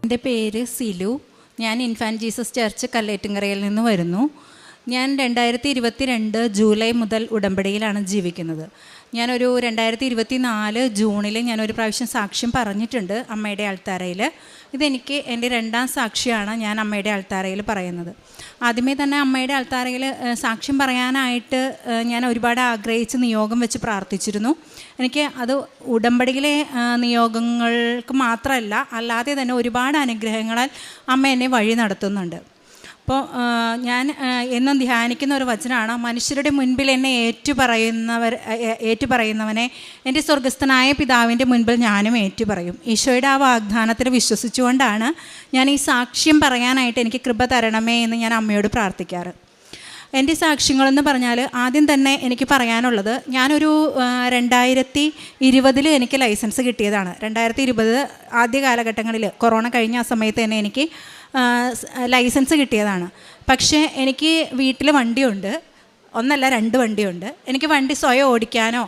എൻ്റെ പേര് സിലു. ഞാൻ ഇൻഫാൻറ്റ് ജീസസ് ചർച്ച് കല്ലേറ്റുംകരയിൽ നിന്ന് വരുന്നു. ഞാൻ 2022 ജൂലൈ മുതൽ ഉടമ്പടിയിലാണ് ജീവിക്കുന്നത്. ഞാനൊരു 2024 ജൂണിൽ ഞാനൊരു പ്രാവശ്യം സാക്ഷ്യം പറഞ്ഞിട്ടുണ്ട് അമ്മയുടെ അൾത്താരയിൽ. ഇതെനിക്ക് എൻ്റെ 2ാം സാക്ഷിയാണ് ഞാൻ അമ്മയുടെ അൾത്താരയിൽ പറയുന്നത്. ആദ്യമേ തന്നെ അമ്മയുടെ അൾത്താരയിൽ സാക്ഷ്യം പറയാനായിട്ട് ഞാൻ ഒരുപാട് ആഗ്രഹിച്ച് നിയോഗം വെച്ച് പ്രാർത്ഥിച്ചിരുന്നു. എനിക്ക് അത് ഉടമ്പടിയിലെ നിയോഗങ്ങൾക്ക് മാത്രമല്ല, അല്ലാതെ തന്നെ ഒരുപാട് അനുഗ്രഹങ്ങളാൽ അമ്മ എന്നെ വഴി നടത്തുന്നുണ്ട്. അപ്പോൾ ഞാൻ എന്നും ധ്യാനിക്കുന്ന ഒരു വചനമാണ്, മനുഷ്യരുടെ മുൻപിൽ എന്നെ ഏറ്റുപറയുന്നവനെ എൻ്റെ സ്വർഗസ്ഥനായ പിതാവിൻ്റെ മുൻപിൽ ഞാനും ഏറ്റുപറയും. ഈശോയുടെ ആ വാഗ്ദാനത്തിൽ വിശ്വസിച്ചുകൊണ്ടാണ് ഞാൻ ഈ സാക്ഷ്യം പറയാനായിട്ട് എനിക്ക് കൃപ തരണമേ എന്ന് ഞാൻ അമ്മയോട് പ്രാർത്ഥിക്കാറ്. എൻ്റെ സാക്ഷ്യങ്ങളെന്ന് പറഞ്ഞാൽ ആദ്യം തന്നെ എനിക്ക് പറയാനുള്ളത്, ഞാനൊരു 2020 എനിക്ക് ലൈസൻസ് കിട്ടിയതാണ്. 2020 ആദ്യ കാലഘട്ടങ്ങളിൽ കൊറോണ കഴിഞ്ഞ ആ സമയത്ത് തന്നെ എനിക്ക് ലൈസൻസ് കിട്ടിയതാണ്. പക്ഷേ എനിക്ക് വീട്ടിൽ വണ്ടിയുണ്ട്, 1 അല്ല 2 വണ്ടിയുണ്ട്. എനിക്ക് വണ്ടി സ്വയം ഓടിക്കാനോ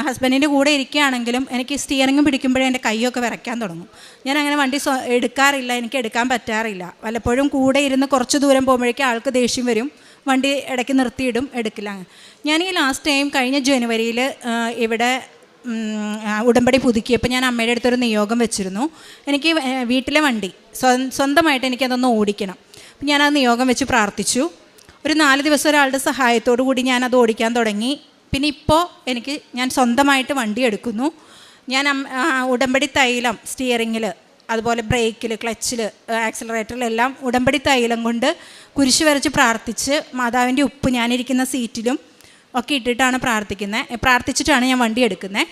ഹസ്ബൻഡിൻ്റെ കൂടെ ഇരിക്കുകയാണെങ്കിലും എനിക്ക് സ്റ്റിയറിംഗ് പിടിക്കുമ്പോഴേ എൻ്റെ കൈയൊക്കെ വിറയ്ക്കാൻ തുടങ്ങും. ഞാൻ അങ്ങനെ വണ്ടി എടുക്കാറില്ല, എനിക്ക് എടുക്കാൻ പറ്റാറില്ല. വല്ലപ്പോഴും കൂടെ ഇരുന്ന് കുറച്ച് ദൂരം പോകുമ്പോഴേക്കും ആൾക്ക് ദേഷ്യം വരും, വണ്ടി ഇടയ്ക്ക് നിർത്തിയിടും, എടുക്കില്ല. ഞാൻ ഈ ലാസ്റ്റ് ടൈം കഴിഞ്ഞ ജനുവരിയിൽ ഇവിടെ ഉടമ്പടി പുതുക്കിയപ്പോൾ ഞാൻ അമ്മയുടെ അടുത്തൊരു നിയോഗം വെച്ചിരുന്നു. എനിക്ക് വീട്ടിലെ വണ്ടി സ്വന്തമായിട്ട് എനിക്കതൊന്ന് ഓടിക്കണം. അപ്പം ഞാനത് നിയോഗം വെച്ച് പ്രാർത്ഥിച്ചു. ഒരു 4 ദിവസം ഒരാളുടെ സഹായത്തോടു കൂടി ഞാനത് ഓടിക്കാൻ തുടങ്ങി. പിന്നെ ഇപ്പോൾ ഞാൻ സ്വന്തമായിട്ട് വണ്ടി എടുക്കുന്നു. ഞാൻ ഉടമ്പടി തൈലം സ്റ്റിയറിങ്ങിൽ, അതുപോലെ ബ്രേക്കിൽ, ക്ലച്ചിൽ, ആക്സിലറേറ്ററിലെല്ലാം ഉടമ്പടി തൈലം കൊണ്ട് കുരിശ് വരച്ച് പ്രാർത്ഥിച്ച് മാതാവിൻ്റെ ഉപ്പ് ഞാനിരിക്കുന്ന സീറ്റിലും ഒക്കെ ഇട്ടിട്ടാണ് പ്രാർത്ഥിച്ചിട്ടാണ് ഞാൻ വണ്ടി എടുക്കുന്നത്.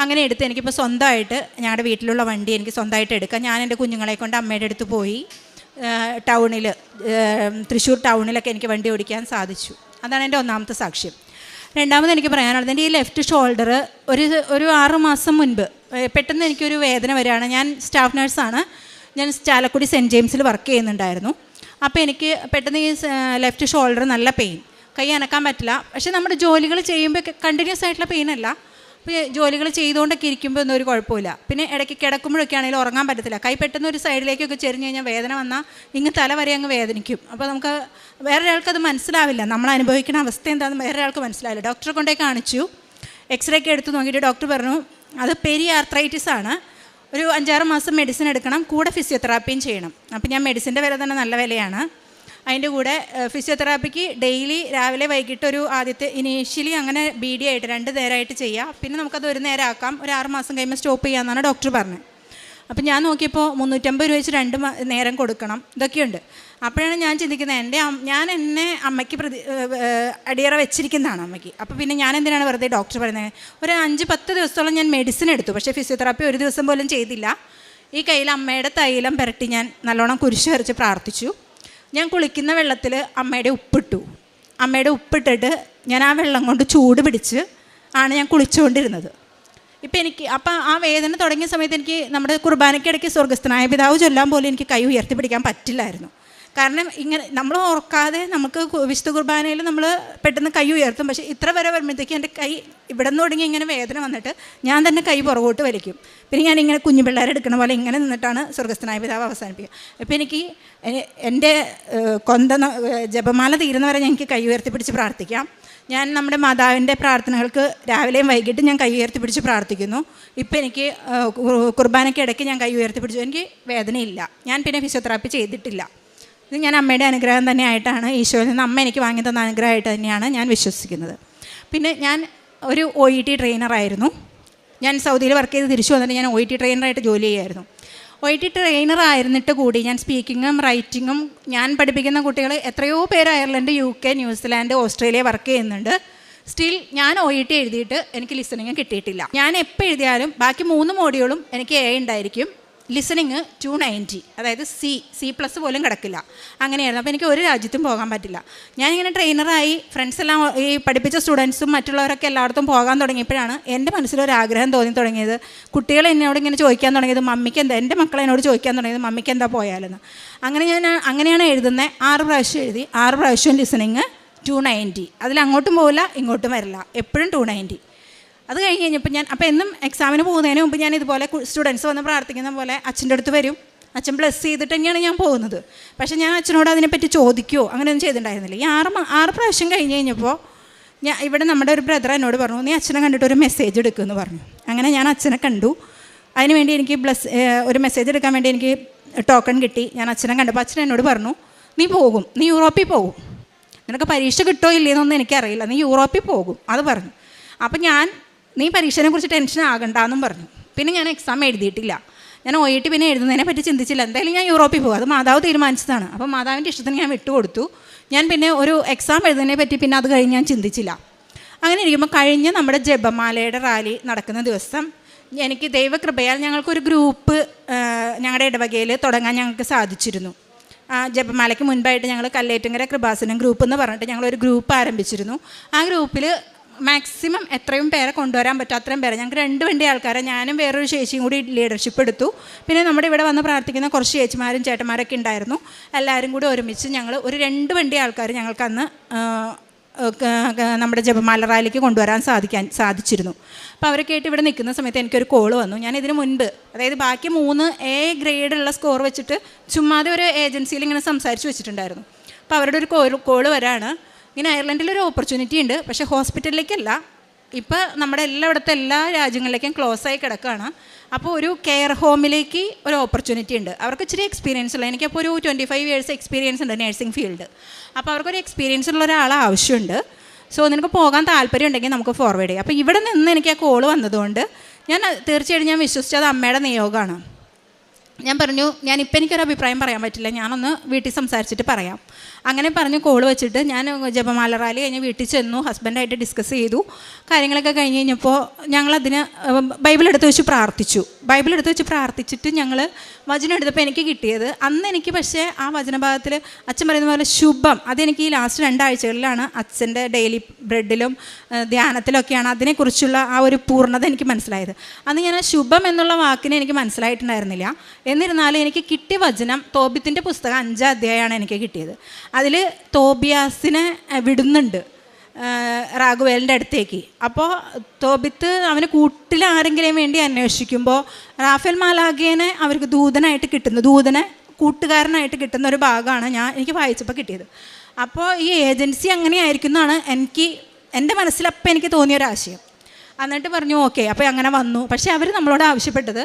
അങ്ങനെ എടുത്ത് എനിക്കിപ്പോൾ സ്വന്തമായിട്ട് ഞങ്ങളുടെ വീട്ടിലുള്ള വണ്ടി എനിക്ക് സ്വന്തമായിട്ട് എടുക്കാം. ഞാൻ എൻ്റെ കുഞ്ഞുങ്ങളെ കൊണ്ട് അമ്മയുടെ അടുത്ത് പോയി ടൗണിൽ, തൃശ്ശൂർ ടൗണിലൊക്കെ എനിക്ക് വണ്ടി ഓടിക്കാൻ സാധിച്ചു. അതാണ് എൻ്റെ 1ാമത്തെ സാക്ഷ്യം. 2ാമത് എനിക്ക് പറയാനുള്ളത്, എൻ്റെ ഈ ലെഫ്റ്റ് ഷോൾഡർ ഒരു 6 മാസം മുൻപ് പെട്ടെന്ന് എനിക്കൊരു വേദന വരികയാണ്. ഞാൻ സ്റ്റാഫ് നഴ്സാണ്. ഞാൻ ചാലക്കുടി സെൻറ്റ് ജെയിംസിൽ വർക്ക് ചെയ്യുന്നുണ്ടായിരുന്നു. അപ്പോൾ എനിക്ക് പെട്ടെന്ന് ഈ ലെഫ്റ്റ് ഷോൾഡർ നല്ല പെയിൻ, കൈ അനക്കാൻ പറ്റില്ല. പക്ഷേ നമ്മുടെ ജോലികൾ ചെയ്യുമ്പോൾ കണ്ടിന്യൂസ് ആയിട്ടുള്ള പെയിനല്ല. അപ്പോൾ ജോലികൾ ചെയ്തുകൊണ്ടൊക്കെ ഇരിക്കുമ്പോൾ ഒന്നും ഒരു കുഴപ്പമില്ല. പിന്നെ ഇടയ്ക്ക് കിടക്കുമ്പോഴൊക്കെ ആണെങ്കിലും ഉറങ്ങാൻ പറ്റത്തില്ല. കൈ പെട്ടെന്ന് ഒരു സൈഡിലേക്കൊക്കെ ചെരിഞ്ഞ് കഴിഞ്ഞാൽ വേദന വന്നാൽ തല വരെ അങ്ങ് വേദനിക്കും. അപ്പോൾ നമുക്ക് വേറൊരാൾക്കത് മനസ്സിലാവില്ല, നമ്മൾ അനുഭവിക്കുന്ന അവസ്ഥ എന്താണെന്ന് വേറൊരാൾക്ക് മനസ്സിലാവില്ല. ഡോക്ടറെ കൊണ്ടേ കാണിച്ചു, എക്സ്റേ ഒക്കെ എടുത്ത് നോക്കിയിട്ട് ഡോക്ടർ പറഞ്ഞു അത് പെരി ആർത്രൈറ്റിസ് ആണ്, ഒരു 5-6 മാസം മെഡിസിൻ എടുക്കണം, കൂടെ ഫിസിയോതെറാപ്പിയും ചെയ്യണം. അപ്പോൾ ഞാൻ മെഡിസിൻ്റെ വില തന്നെ നല്ല വിലയാണ്. അതിൻ്റെ കൂടെ ഫിസിയോതെറാപ്പിക്ക് ഡെയിലി രാവിലെ വൈകിട്ട് ആദ്യത്തെ ഇനീഷ്യലി അങ്ങനെ BD ആയിട്ട് 2 നേരമായിട്ട് ചെയ്യുക. പിന്നെ നമുക്കത് 1 നേരം ആക്കാം, ഒരു 6 മാസം കഴിയുമ്പോൾ സ്റ്റോപ്പ് ചെയ്യാമെന്നാണ് ഡോക്ടർ പറഞ്ഞത്. അപ്പം ഞാൻ നോക്കിയപ്പോൾ 350 രൂപ വെച്ച് 2 നേരം കൊടുക്കണം, ഇതൊക്കെയുണ്ട്. അപ്പോഴാണ് ഞാൻ ചിന്തിക്കുന്നത്, ഞാൻ എന്നെ അമ്മയ്ക്ക് അടിയറ വെച്ചിരിക്കുന്നതാണ് അമ്മയ്ക്ക്. അപ്പോൾ പിന്നെ ഞാൻ എന്തിനാണ് വെറുതെ ഡോക്ടർ പറയുന്നത്. ഒരു 5-10 ദിവസത്തോളം ഞാൻ മെഡിസിൻ എടുത്തു, പക്ഷേ ഫിസിയോതെറാപ്പി ഒരു ദിവസം പോലും ചെയ്തില്ല. ഈ കയ്യിൽ അമ്മയുടെ തൈലം പുരട്ടി ഞാൻ നല്ലോണം കുരിശ് വരച്ച് പ്രാർത്ഥിച്ചു. ഞാൻ കുളിക്കുന്ന വെള്ളത്തിൽ അമ്മയുടെ ഉപ്പിട്ടിട്ട് ഞാൻ ആ വെള്ളം കൊണ്ട് ചൂട് പിടിച്ച് ആണ് ഞാൻ കുളിച്ചുകൊണ്ടിരുന്നത്. അപ്പം ആ വേദന തുടങ്ങിയ സമയത്ത് എനിക്ക് നമ്മുടെ കുർബാനയ്ക്കിടയ്ക്ക് സ്വർഗസ്ഥനായ പിതാവ് ചൊല്ലാൻ പോലും എനിക്ക് കൈ ഉയർത്തിപ്പിടിക്കാൻ പറ്റില്ലായിരുന്നു. കാരണം ഇങ്ങനെ നമ്മൾ ഓർക്കാതെ നമുക്ക് വിശുദ്ധ കുർബാനയിൽ നമ്മൾ പെട്ടെന്ന് കൈ ഉയർത്തും. പക്ഷേ ഇത്ര വരെ വരുമ്പോഴത്തേക്ക് എൻ്റെ കൈ ഇവിടെ നിന്ന് തുടങ്ങി ഇങ്ങനെ വേദന വന്നിട്ട് ഞാൻ തന്നെ കൈ പുറകോട്ട് വലിക്കും. പിന്നെ ഞാനിങ്ങനെ കുഞ്ഞു പിള്ളേരെടുക്കണ പോലെ ഇങ്ങനെ നിന്നിട്ടാണ് സ്വർഗസ്ഥനായ പിതാവ് അവസാനിപ്പിക്കുക. അപ്പോൾ എനിക്ക് എൻ്റെ ജപമാല തീരുന്നവരെ എനിക്ക് കൈ ഉയർത്തിപ്പിടിച്ച് പ്രാർത്ഥിക്കാം. ഞാൻ നമ്മുടെ മാതാവിൻ്റെ പ്രാർത്ഥനകൾക്ക് രാവിലെയും വൈകിട്ടും ഞാൻ കൈ ഉയർത്തിപ്പിടിച്ച് പ്രാർത്ഥിക്കുന്നു. ഇപ്പോൾ എനിക്ക് കുർബാനയ്ക്ക് ഇടയ്ക്ക് ഞാൻ കൈ ഉയർത്തിപ്പിടിച്ചു, എനിക്ക് വേദനയില്ല. ഞാൻ പിന്നെ ഫിസിയോതെറാപ്പി ചെയ്തിട്ടില്ല. ഇത് ഞാൻ അമ്മയുടെ അനുഗ്രഹം തന്നെയായിട്ടാണ്, ഈശോയിൽ നിന്ന് അമ്മ എനിക്ക് വാങ്ങി തന്ന അനുഗ്രഹമായിട്ട് തന്നെയാണ് ഞാൻ വിശ്വസിക്കുന്നത്. പിന്നെ ഞാൻ ഒരു OET ട്രെയിനറായിരുന്നു. ഞാൻ സൗദിയിൽ വർക്ക് ചെയ്ത് തിരിച്ചു വന്നിട്ട് ഞാൻ OET ട്രെയിനറായിട്ട് ജോലി ചെയ്യുമായിരുന്നു. OET ട്രെയിനറായിരുന്നിട്ട് കൂടി ഞാൻ സ്പീക്കിങ്ങും റൈറ്റിങ്ങും ഞാൻ പഠിപ്പിക്കുന്ന കുട്ടികൾ എത്രയോ പേര് Ireland, UK, New Zealand, Australia work ചെയ്യുന്നുണ്ട്. സ്റ്റിൽ ഞാൻ OET എഴുതിയിട്ട് എനിക്ക് ലിസണിങ് കിട്ടിയിട്ടില്ല. ഞാൻ എപ്പോൾ എഴുതിയാലും ബാക്കി 3 മോഡ്യൂളും എനിക്ക് A ഉണ്ടായിരിക്കും. ലിസണിങ് 290, അതായത് C+ പോലും കിടക്കില്ല. അങ്ങനെയായിരുന്നു. അപ്പോൾ എനിക്ക് ഒരു രാജ്യത്തും പോകാൻ പറ്റില്ല. ഞാനിങ്ങനെ ട്രെയിനറായി ഫ്രണ്ട്സ് എല്ലാം ഈ പഠിപ്പിച്ച സ്റ്റുഡൻസും മറ്റുള്ളവരൊക്കെ എല്ലായിടത്തും പോകാൻ തുടങ്ങിയപ്പോഴാണ് എൻ്റെ മനസ്സിലൊരാഗ്രഹം തോന്നി തുടങ്ങിയത്. കുട്ടികൾ എന്നോട് ഇങ്ങനെ ചോദിക്കാൻ തുടങ്ങിയത്, മമ്മിക്ക് എന്താ, എൻ്റെ മക്കൾ എന്നോട് ചോദിക്കാൻ തുടങ്ങിയത് മമ്മിക്ക് എന്താ പോയാലെന്ന്. അങ്ങനെയാണ് എഴുതുന്നത്. 6 പ്രാവശ്യം എഴുതി, 6 പ്രാവശ്യം ലിസണിങ് 290. അതിലങ്ങോട്ടും പോകില്ല ഇങ്ങോട്ടും വരില്ല, എപ്പോഴും 290. അത് കഴിഞ്ഞപ്പോൾ അപ്പോൾ എന്നും എക്സാമിന് പോകുന്നതിന് മുമ്പ് ഞാൻ ഇതുപോലെ സ്റ്റുഡൻസ് വന്ന് പ്രാർത്ഥിക്കുന്ന പോലെ അച്ഛൻ്റെ അടുത്ത് വരും, അച്ഛൻ ബ്ലെസ് ചെയ്തിട്ട് തന്നെയാണ് ഞാൻ പോകുന്നത്. പക്ഷേ ഞാൻ അച്ഛനോട് അതിനെപ്പറ്റി ചോദിക്കുകയോ അങ്ങനെയൊന്നും ചെയ്തിട്ടുണ്ടായിരുന്നില്ല. ഈ ആറ് പ്രാവശ്യം കഴിഞ്ഞ് കഴിഞ്ഞപ്പോൾ ഇവിടെ നമ്മുടെ ഒരു ബ്രദർ എന്നോട് പറഞ്ഞു, നീ അച്ഛനെ കണ്ടിട്ട് ഒരു മെസ്സേജ് എടുക്കുമെന്ന് പറഞ്ഞു. അങ്ങനെ ഞാൻ അച്ഛനെ കണ്ടു. അതിനുവേണ്ടി എനിക്ക് ഒരു മെസ്സേജ് എടുക്കാൻ വേണ്ടി എനിക്ക് ടോക്കൺ കിട്ടി. ഞാൻ അച്ഛനെ കണ്ടപ്പോൾ അച്ഛൻ എന്നോട് പറഞ്ഞു, നീ പോകും, നീ യൂറോപ്പിൽ പോകും, നിനക്ക് പരീക്ഷ കിട്ടോ ഇല്ലയെന്നൊന്നും എനിക്കറിയില്ല, നീ യൂറോപ്പിൽ പോകും, അത് പറഞ്ഞു. അപ്പം നീ പരീക്ഷയെ കുറിച്ച് ടെൻഷൻ ആകണ്ടെന്നും പറഞ്ഞു. പിന്നെ ഞാൻ എക്സാം എഴുതിയിട്ടില്ല. ഞാൻ OET പിന്നെ എഴുതുന്നതിനെ പറ്റി ചിന്തിച്ചില്ല. എന്തായാലും ഞാൻ യൂറോപ്പിൽ പോകും, അത് മാതാവ് തീരുമാനിച്ചതാണ്. അപ്പോൾ മാതാവിൻ്റെ ഇഷ്ടത്തിന് ഞാൻ വിട്ടുകൊടുത്തു. ഞാൻ പിന്നെ ഒരു എക്സാം എഴുതുന്നതിനെ പറ്റി പിന്നെ അത് കഴിഞ്ഞ് ഞാൻ ചിന്തിച്ചില്ല. അങ്ങനെ ഇരിക്കുമ്പോൾ കഴിഞ്ഞ് നമ്മുടെ ജപമാലയുടെ റാലി നടക്കുന്ന ദിവസം എനിക്ക് ദൈവകൃപയാൽ ഞങ്ങൾക്കൊരു ഗ്രൂപ്പ് ഞങ്ങളുടെ ഇടവകയിൽ തുടങ്ങാൻ ഞങ്ങൾക്ക് സാധിച്ചിരുന്നു. ജപമാലയ്ക്ക് മുൻപായിട്ട് ഞങ്ങൾ കല്ലേറ്റുങ്കര കൃപാസനം ഗ്രൂപ്പ് എന്ന് പറഞ്ഞിട്ട് ഞങ്ങളൊരു ഗ്രൂപ്പ് ആരംഭിച്ചിരുന്നു. ആ ഗ്രൂപ്പിൽ മാക്സിമം എത്രയും പേരെ കൊണ്ടുവരാൻ പറ്റും അത്രയും പേരെ, ഞങ്ങൾക്ക് 2 വണ്ടി ആൾക്കാരെ, ഞാനും വേറൊരു ചേച്ചിയും കൂടി ലീഡർഷിപ്പ് എടുത്തു. പിന്നെ നമ്മുടെ ഇവിടെ വന്ന് പ്രാർത്ഥിക്കുന്ന കുറച്ച് ചേച്ചിമാരും ചേട്ടന്മാരൊക്കെ ഉണ്ടായിരുന്നു. എല്ലാവരും കൂടി ഒരുമിച്ച് ഞങ്ങൾ ഒരു 2 വണ്ടി ആൾക്കാർ ഞങ്ങൾക്ക് അന്ന് നമ്മുടെ ജപമാല റാലിക്ക് കൊണ്ടുവരാൻ സാധിച്ചിരുന്നു. അപ്പോൾ അവരൊക്കെ ആയിട്ട് ഇവിടെ നിൽക്കുന്ന സമയത്ത് എനിക്കൊരു കോൾ വന്നു. ഞാൻ ഇതിന് മുൻപ്, അതായത് ബാക്കി 3 A ഗ്രേഡുള്ള സ്കോർ വെച്ചിട്ട് ചുമ്മാതെ ഒരു ഏജൻസിയിൽ ഇങ്ങനെ സംസാരിച്ച് വെച്ചിട്ടുണ്ടായിരുന്നു. അപ്പോൾ അവരുടെ ഒരു കോൾ വരാണ്, ഇങ്ങനെ അയർലൻഡിലൊരു ഓപ്പർച്യൂണിറ്റി ഉണ്ട്, പക്ഷേ ഹോസ്പിറ്റലിലേക്കല്ല, ഇപ്പോൾ നമ്മുടെ എല്ലാ രാജ്യങ്ങളിലേക്കും ക്ലോസ് ആയി കിടക്കുകയാണ്. അപ്പോൾ ഒരു കെയർ ഹോമിലേക്ക് ഒരു ഓപ്പർച്യൂണിറ്റി ഉണ്ട്. അവർക്ക് ഇച്ചിരി എക്സ്പീരിയൻസ് ഉള്ള, എനിക്കപ്പോൾ ഒരു 25 years എക്സ്പീരിയൻസ് ഉണ്ട് നേഴ്സിംഗ് ഫീൽഡ്. അപ്പോൾ അവർക്കൊരു എക്സ്പീരിയൻസ് ഉള്ള ഒരാളെ ആവശ്യമുണ്ട്. സോ നിനക്ക് പോകാൻ താല്പര്യം ഉണ്ടെങ്കിൽ നമുക്ക് ഫോർവേഡ് ചെയ്യാം. അപ്പോൾ ഇവിടെ നിന്ന് എനിക്ക് ആ കോൾ വന്നതുകൊണ്ട് തീർച്ചയായിട്ടും ഞാൻ വിശ്വസിച്ചത് അമ്മയുടെ നിയോഗമാണ്. ഞാൻ പറഞ്ഞു, ഞാനിപ്പോൾ എനിക്കൊരു അഭിപ്രായം പറയാൻ പറ്റില്ല, ഞാനൊന്ന് വീട്ടിൽ സംസാരിച്ചിട്ട് പറയാം. അങ്ങനെ പറഞ്ഞ് കോൾ വെച്ചിട്ട് ഞാൻ ജപമാല റാലി കഴിഞ്ഞ് വീട്ടിൽ ചെന്നു, ഹസ്ബൻഡായിട്ട് ഡിസ്കസ് ചെയ്തു. കാര്യങ്ങളൊക്കെ കഴിഞ്ഞ് കഴിഞ്ഞപ്പോൾ ഞങ്ങളതിന് ബൈബിൾ എടുത്ത് വെച്ച് പ്രാർത്ഥിച്ചിട്ട് ഞങ്ങൾ വചനം എടുത്തപ്പോൾ എനിക്ക് കിട്ടിയത്, അന്ന് എനിക്ക് പക്ഷേ ആ വചനഭാഗത്തിൽ അച്ഛൻ പറയുന്ന പോലെ ശുഭം, അതെനിക്ക് ഈ ലാസ്റ്റ് 2 ആഴ്ചകളിലാണ് അച്ഛൻ്റെ ഡെയിലി ബ്രെഡിലും ധ്യാനത്തിലൊക്കെയാണ് അതിനെക്കുറിച്ചുള്ള ആ ഒരു പൂർണ്ണത എനിക്ക് മനസ്സിലായത്. അന്ന് ഞാൻ ആ ശുഭം എന്നുള്ള വാക്കിനെ എനിക്ക് മനസ്സിലായിട്ടുണ്ടായിരുന്നില്ല. എന്നിരുന്നാലും എനിക്ക് കിട്ടിയ വചനം തോബിത്തിൻ്റെ പുസ്തകം 5ാം അധ്യായമാണ് എനിക്ക് കിട്ടിയത്. അതിൽ തോബിയാസിനെ വിടുന്നുണ്ട് റാഗുവേലിൻ്റെ അടുത്തേക്ക്. അപ്പോൾ തോബിത്ത് അവന് കൂട്ടിൽ ആരെങ്കിലും വേണ്ടി അന്വേഷിക്കുമ്പോൾ റാഫേൽ മാലാഖേനെ അവർക്ക് ദൂതനെ കൂട്ടുകാരനായിട്ട് കിട്ടുന്ന ഒരു ഭാഗമാണ് എനിക്ക് വായിച്ചപ്പോൾ കിട്ടിയത്. അപ്പോൾ ഈ ഏജൻസി അങ്ങനെയായിരിക്കും എന്നാണ് എൻ്റെ മനസ്സിലപ്പം എനിക്ക് തോന്നിയൊരാശയം. എന്നിട്ട് പറഞ്ഞു ഓക്കെ, അപ്പോൾ അങ്ങനെ വന്നു. പക്ഷേ അവർ നമ്മളോട് ആവശ്യപ്പെട്ടത്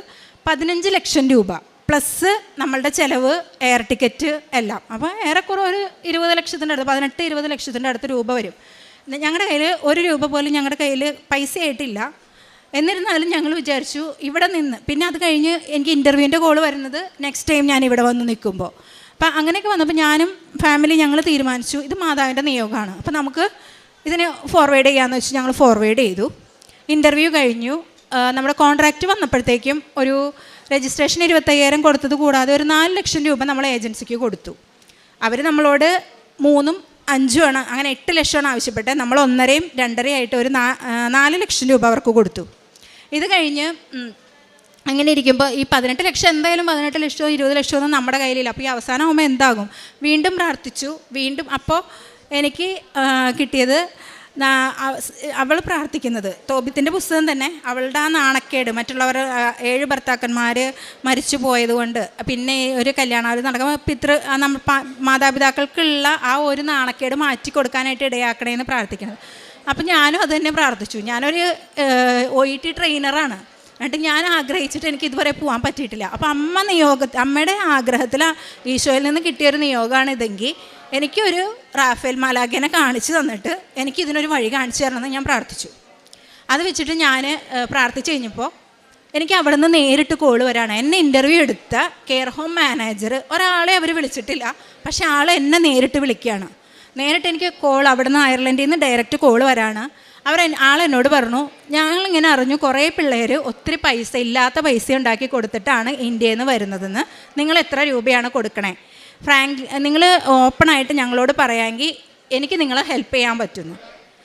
15 ലക്ഷം രൂപ പ്ലസ് നമ്മളുടെ ചിലവ്, എയർ ടിക്കറ്റ് എല്ലാം. അപ്പോൾ ഏറെക്കുറെ ഒരു 20 ലക്ഷത്തിൻ്റെ അടുത്ത്, 18-20 ലക്ഷത്തിൻ്റെ അടുത്ത് രൂപ വരും. ഞങ്ങളുടെ കയ്യിൽ 1 രൂപ പോലും ഞങ്ങളുടെ കയ്യിൽ പൈസ ആയിട്ടില്ല. എന്നിരുന്നാലും ഞങ്ങൾ വിചാരിച്ചു ഇവിടെ നിന്ന്, പിന്നെ അത് കഴിഞ്ഞ് എനിക്ക് ഇൻ്റർവ്യൂവിൻ്റെ കോൾ വരുന്നത് നെക്സ്റ്റ് ടൈം ഞാൻ ഇവിടെ വന്ന് നിൽക്കുമ്പോൾ. അപ്പം അങ്ങനെയൊക്കെ വന്നപ്പോൾ ഞാനും ഫാമിലി ഞങ്ങൾ തീരുമാനിച്ചു ഇത് മാതാവിൻ്റെ നിയോഗമാണ്, അപ്പോൾ നമുക്ക് ഇതിനെ ഫോർവേഡ് ചെയ്യാമെന്ന് വെച്ച് ഞങ്ങൾ ഫോർവേഡ് ചെയ്തു. ഇൻ്റർവ്യൂ കഴിഞ്ഞു. നമ്മുടെ കോൺട്രാക്റ്റ് വന്നപ്പോഴത്തേക്കും ഒരു രജിസ്ട്രേഷൻ 25,000 കൊടുത്തത് കൂടാതെ ഒരു 4 ലക്ഷം രൂപ നമ്മൾ ഏജൻസിക്ക് കൊടുത്തു. അവർ നമ്മളോട് 3ഉം 5ഉം ആണ്, അങ്ങനെ 8 ലക്ഷമാണ് ആവശ്യപ്പെട്ടത്. നമ്മൾ 1.5-ഉം 2.5 ആയിട്ട് ഒരു 4 ലക്ഷം രൂപ അവർക്ക് കൊടുത്തു. ഇത് കഴിഞ്ഞ് അങ്ങനെ ഇരിക്കുമ്പോൾ ഈ 18 ലക്ഷം എന്തായാലും 18 ലക്ഷമോ 20 ലക്ഷമോ ഒന്നും നമ്മുടെ കയ്യിലില്ല. അപ്പോൾ ഈ അവസാനമാകുമ്പോൾ എന്താകും? വീണ്ടും പ്രാർത്ഥിച്ചു. അപ്പോൾ എനിക്ക് കിട്ടിയത്, അവൾ പ്രാർത്ഥിക്കുന്നത് തോബിത്തിൻ്റെ പുസ്തകം തന്നെ, അവളുടെ ആ നാണക്കേട്, മറ്റുള്ളവർ 7 ഭർത്താക്കന്മാർ മരിച്ചു പോയതുകൊണ്ട് പിന്നെ ഒരു കല്യാണം നടക്കുമ്പോൾ മാതാപിതാക്കൾക്കുള്ള ആ ഒരു നാണക്കേട് മാറ്റി കൊടുക്കാനായിട്ട് ഇടയാക്കണേന്ന് പ്രാർത്ഥിക്കുന്നത്. അപ്പം ഞാനും അത് തന്നെ പ്രാർത്ഥിച്ചു. ഞാനൊരു OET ട്രെയിനറാണ്. എന്നിട്ട് ഞാൻ ആഗ്രഹിച്ചിട്ട് എനിക്ക് ഇതുവരെ പോകാൻ പറ്റിയിട്ടില്ല. അപ്പോൾ അമ്മയുടെ ആഗ്രഹത്തിൽ ഈശോയിൽ നിന്ന് കിട്ടിയൊരു നിയോഗമാണ് ഇതെങ്കിൽ എനിക്കൊരു റാഫേൽ മാലാഖേനെ കാണിച്ചു തന്നിട്ട് എനിക്കിതിനൊരു വഴി കാണിച്ചു തരണമെന്ന് ഞാൻ പ്രാർത്ഥിച്ചു. അത് വെച്ചിട്ട് ഞാൻ പ്രാർത്ഥിച്ചു കഴിഞ്ഞപ്പോൾ എനിക്ക് അവിടെ നിന്ന് നേരിട്ട് കോൾ വരാണ്. എന്നെ ഇൻ്റർവ്യൂ എടുത്ത കെയർ ഹോം മാനേജർ, ഒരാളെ അവർ വിളിച്ചിട്ടില്ല, പക്ഷേ ആൾ എന്നെ നേരിട്ട് വിളിക്കുകയാണ്. നേരിട്ട് എനിക്ക് കോൾ അവിടെ നിന്ന് അയർലൻഡിൽ നിന്ന് ഡയറക്റ്റ് കോൾ വരാണ്. ആളെന്നോട് പറഞ്ഞു, ഞങ്ങളിങ്ങനെ അറിഞ്ഞു കുറേ പിള്ളേർ ഒത്തിരി ഇല്ലാത്ത പൈസ ഉണ്ടാക്കി കൊടുത്തിട്ടാണ് ഇന്ത്യയിൽ നിന്ന് വരുന്നതെന്ന്, നിങ്ങൾ എത്ര രൂപയാണ് കൊടുക്കണേ? നിങ്ങൾ ഓപ്പണായിട്ട് ഞങ്ങളോട് പറയാമെങ്കിൽ എനിക്ക് നിങ്ങളെ ഹെൽപ്പ് ചെയ്യാൻ പറ്റുന്നു.